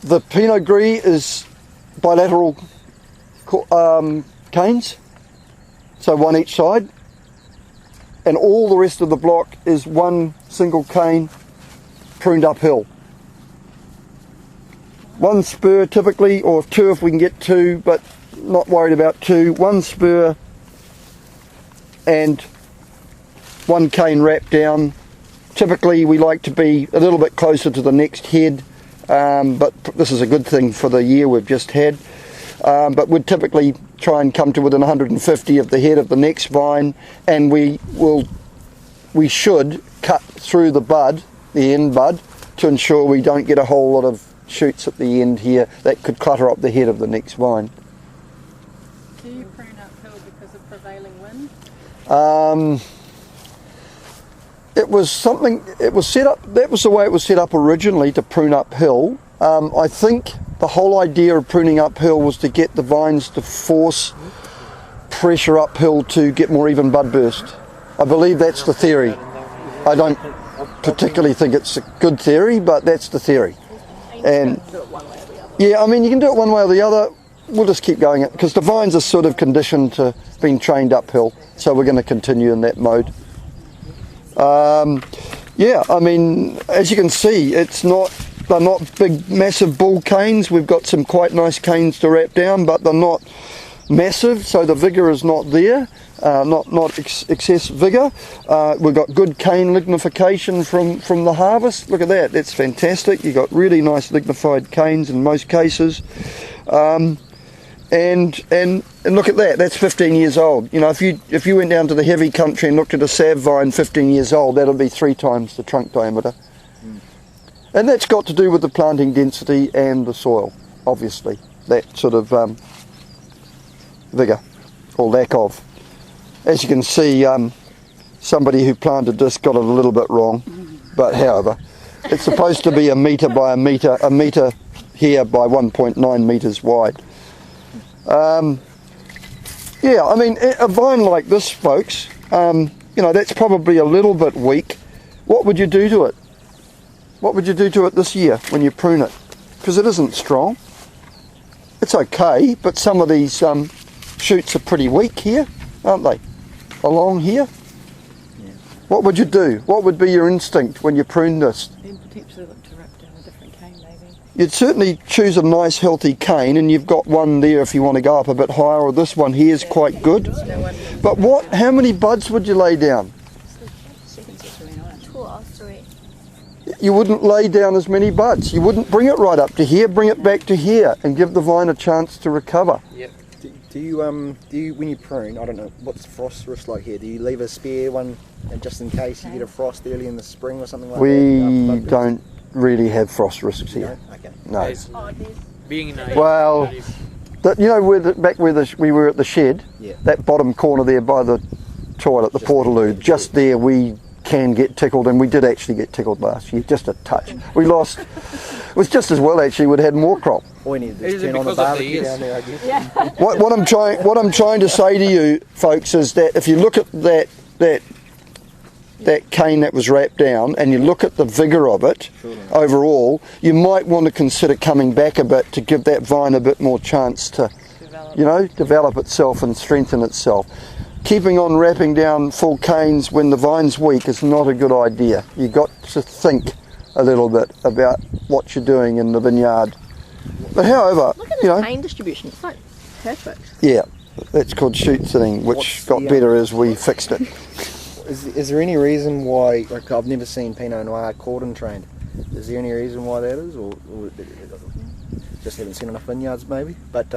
The Pinot Gris is bilateral canes, so one each side, and all the rest of the block is one single cane pruned uphill. One spur typically, or two if we can get two, but not worried about two. One spur and one cane wrapped down. Typically we like to be a little bit closer to the next head, but this is a good thing for the year we've just had. But we'd typically try and come to within 150 of the head of the next vine, and we should cut through the bud, the end bud, to ensure we don't get a whole lot of shoots at the end here that could clutter up the head of the next vine. Do you prune uphill because of prevailing wind? It was set up, that was the way it was set up originally, to prune uphill. I think the whole idea of pruning uphill was to get the vines to force pressure uphill to get more even bud burst. I believe that's the theory. I don't particularly think it's a good theory, but that's the theory. And yeah, I mean, you can do it one way or the other. We'll just keep going it because the vines are sort of conditioned to being trained uphill, so we're going to continue in that mode. Yeah, I mean, as you can see, they're not big, massive bull canes. We've got some quite nice canes to wrap down, but they're not massive, so the vigour is not there, not excess vigour. We've got good cane lignification from the harvest. Look at that, that's fantastic. You've got really nice lignified canes in most cases. And look at that, that's 15 years old. You know, if you went down to the heavy country and looked at a sav vine 15 years old, that'll be 3 times the trunk diameter. And that's got to do with the planting density and the soil, obviously, that sort of vigour, or lack of. As you can see, somebody who planted this got it a little bit wrong, but however, it's supposed to be a metre by a metre here by 1.9 metres wide. Yeah, I mean, a vine like this, folks, you know, that's probably a little bit weak. What would you do to it? What would you do to it this year when you prune it? Because it isn't strong. It's okay, but some of these shoots are pretty weak here, aren't they? Along here. Yeah. What would you do? What would be your instinct when you prune this? Then potentially look to wrap down a different cane, maybe. You'd certainly choose a nice healthy cane, and you've got one there if you want to go up a bit higher, or this one here is quite good. But how many buds would you lay down? 2 or 3. You wouldn't lay down as many buds. You wouldn't bring it right up to here, bring it back to here and give the vine a chance to recover. Yep. Do you when you prune, I don't know, what's the frost risk like here? Do you leave a spare one just in case you get a frost early in the spring or something like that? We don't really have frost risks here. Okay. No. Being in a Well, you know, back where we were at the shed, yeah. That bottom corner there by the toilet, the portaloo, just there we can get tickled, and we did actually get tickled last year, just a touch. We lost, it was just as well actually, we'd had more crop. All we need to turn on the barbecue down there, I guess. Yeah. What I'm trying to say to you folks is that if you look at that cane that was wrapped down and you look at the vigour of it overall, you might want to consider coming back a bit to give that vine a bit more chance to develop itself and strengthen itself. Keeping on wrapping down full canes when the vine's weak is not a good idea. You've got to think a little bit about what you're doing in the vineyard. But however, Look at the cane distribution, it's like perfect. Yeah, that's called shoot thinning, which got better as we fixed it. Is there any reason why, like, I've never seen Pinot Noir cordon trained. Is there any reason why that is, or just haven't seen enough vineyards maybe? But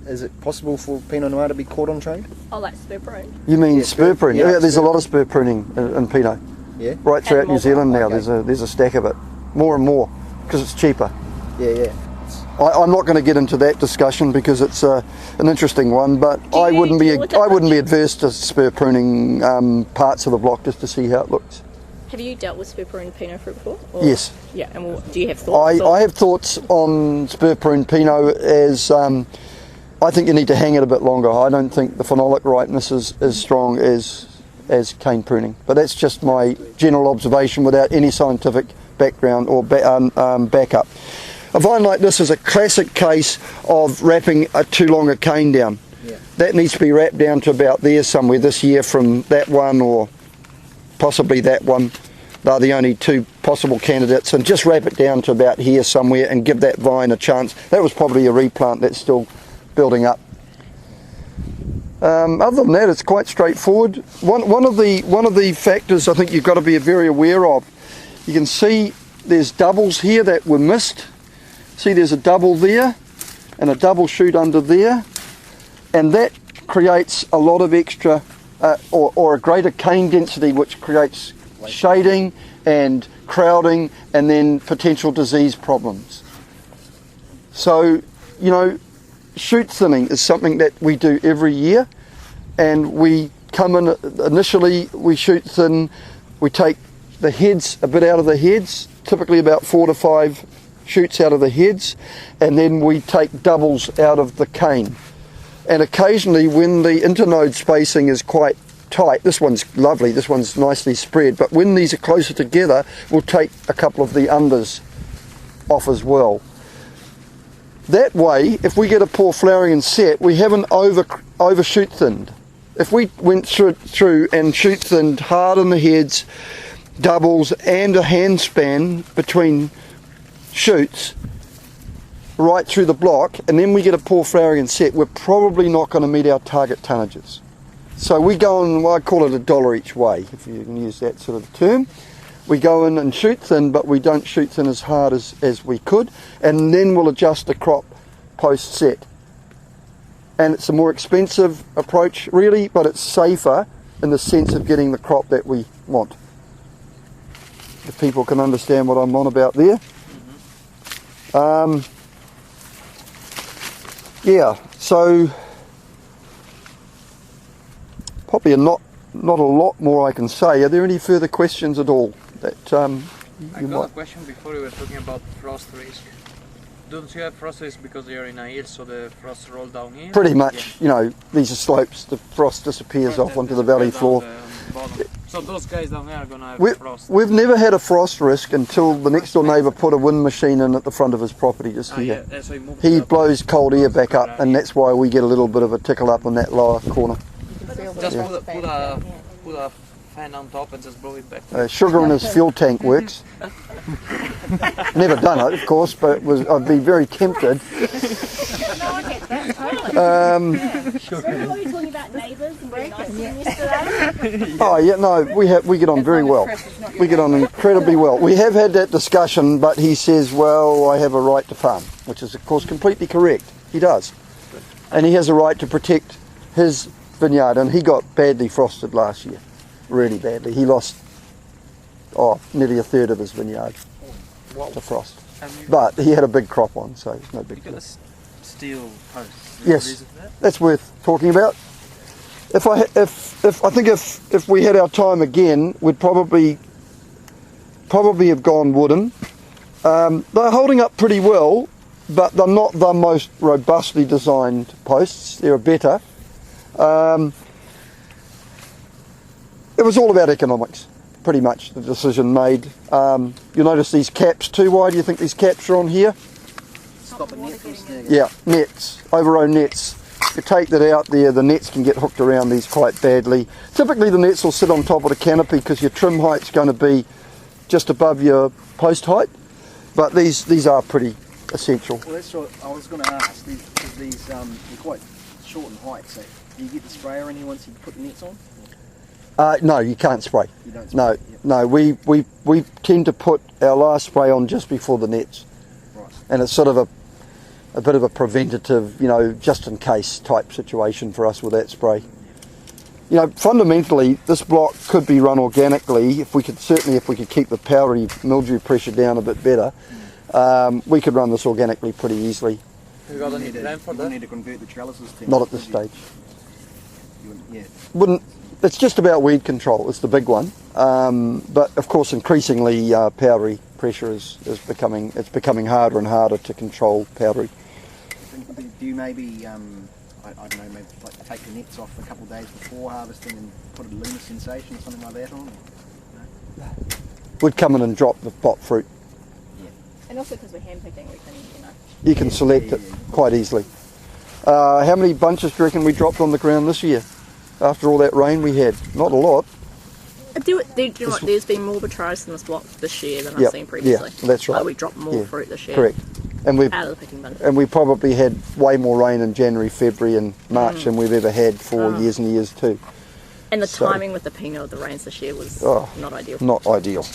is it possible for Pinot Noir to be cordon trained? Oh, like spur prune. You mean spur pruning? Yeah, Yeah, there's a lot of spur pruning in Pinot. Yeah. Right throughout New Zealand now, Okay. there's a stack of it, more and more, because it's cheaper. Yeah. I'm not going to get into that discussion because it's an interesting one, but I wouldn't be adverse to spur pruning parts of the block just to see how it looks. Have you dealt with spur prune Pinot fruit before? Or? Yes. Yeah, and do you have thoughts? I have thoughts on spur prune Pinot as I think you need to hang it a bit longer. I don't think the phenolic ripeness is as strong as cane pruning, but that's just my general observation without any scientific background or backup. A vine like this is a classic case of wrapping too long a cane down. Yeah. That needs to be wrapped down to about there somewhere this year from that one or possibly that one. They're the only two possible candidates, and just wrap it down to about here somewhere and give that vine a chance. That was probably a replant that's still building up. Other than that, it's quite straightforward. One of the factors I think you've got to be very aware of, you can see there's doubles here that were missed. See, there's a double there and a double shoot under there, and that creates a lot of extra or a greater cane density, which creates shading and crowding and then potential disease problems. So, you know, shoot thinning is something that we do every year, and we come in initially, we shoot thin, we take the heads, a bit out of the heads, typically about 4 to 5 shoots out of the heads, and then we take doubles out of the cane. And occasionally when the internode spacing is quite tight, this one's lovely, this one's nicely spread, but when these are closer together, we'll take a couple of the unders off as well. That way, if we get a poor flowering and set, we haven't over shoot thinned. If we went through and shoot thinned hard on the heads, doubles and a hand span between shoots right through the block, and then we get a poor flowering and set, we're probably not going to meet our target tonnages. So we go in, well, I call it $1 each way, if you can use that sort of term. We go in and shoot thin, but we don't shoot thin as hard as we could, and then we'll adjust the crop post set. And it's a more expensive approach really, but it's safer in the sense of getting the crop that we want. If people can understand what I'm on about there. Yeah, so probably not a lot more I can say. Are there any further questions at all that I got a question before we were talking about frost risk. Don't you have frost risk because you're in a hill, so the frost roll down here? Pretty much, you know, these are slopes, the frost disappears off onto the valley floor. So those guys down there are going to have frost. We've never had a frost risk until the next door neighbour put a wind machine in at the front of his property just here. Yeah, so He blows cold air back up, and that's why we get a little bit of a tickle up on that lower corner. Just put a fan on top and just blow it back. Sugar in his fuel tank works. Never done it, of course, but I'd be very tempted. Talking about neighbours and being nice to them yesterday. Oh yeah, no, we get on very well. We get on incredibly well. We have had that discussion, but he says, well, I have a right to farm, which is of course completely correct. He does. And he has a right to protect his vineyard, and he got badly frosted last year. Really badly. He lost nearly a third of his vineyard to frost. But he had a big crop on, so it's no big deal. Steel posts. Yes, that's worth talking about. If we had our time again, we'd probably have gone wooden. They're holding up pretty well, but they're not the most robustly designed posts. They're better. It was all about economics, pretty much, the decision made. You'll notice these caps too. Why do you think these caps are on here? Stop the net from snagging. Yeah, nets, over-row nets. If you take that out there, the nets can get hooked around these quite badly. Typically the nets will sit on top of the canopy because your trim height's going to be just above your post height, but these are pretty essential. Well, that's what I was going to ask. These they're quite short in height, so do you get the sprayer in here once you put the nets on? No, you can't spray. You don't spray? No, Yep. no. We tend to put our last spray on just before the nets, Right. and it's sort of a bit of a preventative, you know, just in case type situation for us with that spray. You know, fundamentally, this block could be run organically if we could keep the powdery mildew pressure down a bit better. We could run this organically pretty easily. You got any plan for You that? need to convert the trellises to... Not at this stage. Yeah. It's just about weed control. It's the big one. But of course, increasingly, powdery pressure is becoming harder and harder to control powdery. Do you maybe, I don't know, maybe like take the nets off a couple of days before harvesting and put a lunar sensation or something like that on? We'd come in and drop the pot fruit. And And also because we're hand picking, we can, you know. You can select it quite easily. How many bunches do you reckon we dropped on the ground this year? After all that rain we had? Not a lot. Do you know what, there's been more betrayals in this block this year than I've Yep, seen previously. yeah, that's right. Like we dropped more Yeah, fruit this year. Correct. And we Out of the picking bin. and we probably had way more rain in January, February and March than we've ever had for years and years too. And the So- timing with the Pinot of the rains this year was Oh, not ideal. Not ideal.